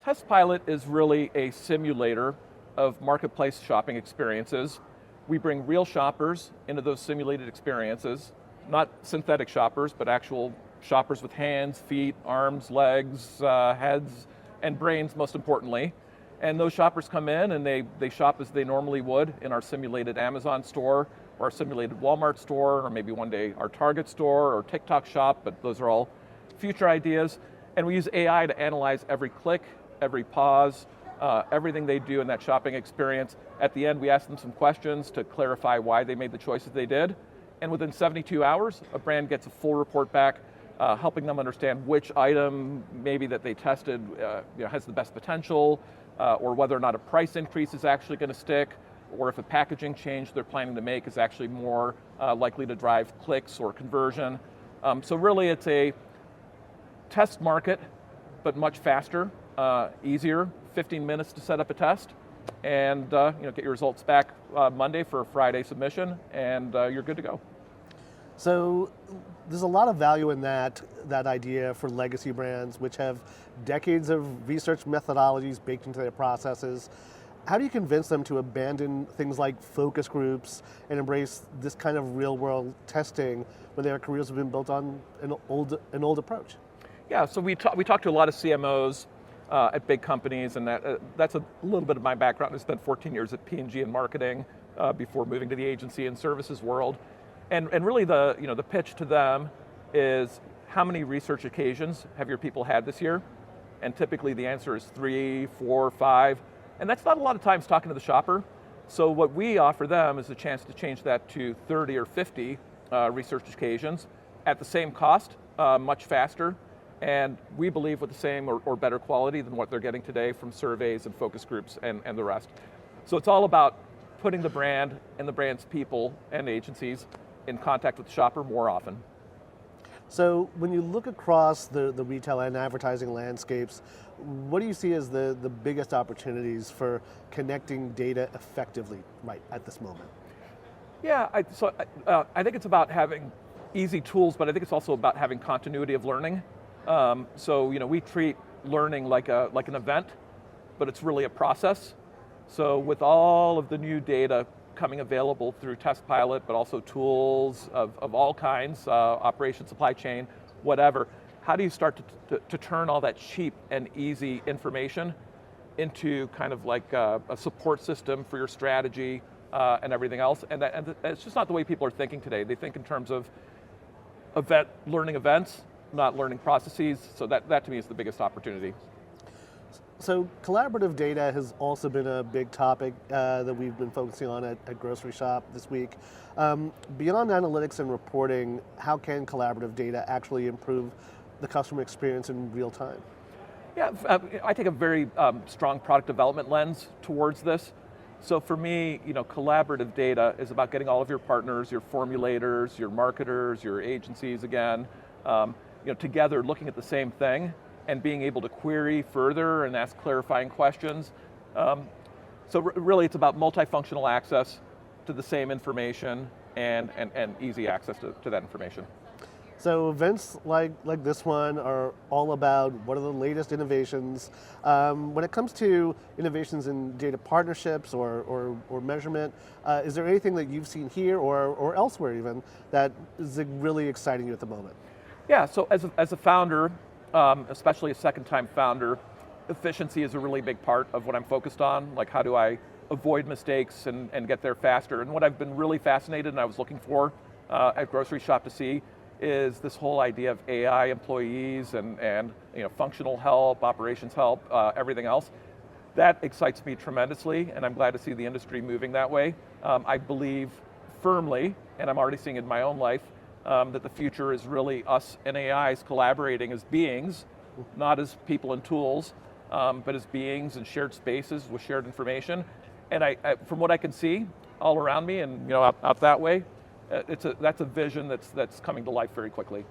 TestPilot is really a simulator of marketplace shopping experiences. We bring real shoppers into those simulated experiences, not synthetic shoppers, but actual shoppers with hands, feet, arms, legs, heads, and brains, most importantly. And those shoppers come in and they shop as they normally would in our simulated Amazon store, or our simulated Walmart store, or maybe one day our Target store, or TikTok shop, but those are all future ideas. And we use AI to analyze every click, every pause, everything they do in that shopping experience. At the end, we ask them some questions to clarify why they made the choices they did. And within 72 hours, a brand gets a full report back, helping them understand which item maybe that they tested has the best potential, or whether or not a price increase is actually going to stick, or if a packaging change they're planning to make is actually more likely to drive clicks or conversion. So really it's a test market, but much faster, easier, 15 minutes to set up a test, and get your results back Monday for a Friday submission, and you're good to go. So there's a lot of value in that idea for legacy brands, which have decades of research methodologies baked into their processes. How do you convince them to abandon things like focus groups and embrace this kind of real-world testing when their careers have been built on an old approach? Yeah, so we talk to a lot of CMOs at big companies, and that's a little bit of my background. I spent 14 years at P&G in marketing before moving to the agency and services world. And really the pitch to them is, how many research occasions have your people had this year? And typically the answer is 3, 4, 5. And that's not a lot of times talking to the shopper. So what we offer them is a chance to change that to 30 or 50 research occasions at the same cost, much faster, and we believe with the same or better quality than what they're getting today from surveys and focus groups and the rest. So it's all about putting the brand and the brand's people and agencies in contact with the shopper more often. So when you look across the retail and advertising landscapes, what do you see as the biggest opportunities for connecting data effectively right at this moment? Yeah, I think it's about having easy tools, but I think it's also about having continuity of learning. So we treat learning like an event, but it's really a process. So with all of the new data coming available through TestPilot, but also tools of all kinds, operation, supply chain, whatever, how do you start to turn all that cheap and easy information into kind of like a support system for your strategy and everything else? And it's just not the way people are thinking today. They think in terms of learning events, not learning processes, so that to me is the biggest opportunity. So collaborative data has also been a big topic that we've been focusing on at Groceryshop this week. Beyond analytics and reporting, how can collaborative data actually improve the customer experience in real time? Yeah, I take a very strong product development lens towards this. So for me, collaborative data is about getting all of your partners, your formulators, your marketers, your agencies again, together looking at the same thing and being able to query further and ask clarifying questions. So really it's about multifunctional access to the same information and easy access to that information. So events like this one are all about what are the latest innovations. When it comes to innovations in data partnerships or measurement, is there anything that you've seen here or elsewhere even that is really exciting you at the moment? Yeah, so as a founder, especially a second-time founder, efficiency is a really big part of what I'm focused on. Like, how do I avoid mistakes and get there faster? And what I've been really fascinated and I was looking for at Groceryshop to see is this whole idea of AI employees and functional help, operations help, everything else. That excites me tremendously, and I'm glad to see the industry moving that way. I believe firmly, and I'm already seeing it in my own life, that the future is really us and AIs collaborating as beings, not as people and tools, but as beings in shared spaces with shared information. And I from what I can see all around me and out that way, that's a vision that's coming to life very quickly.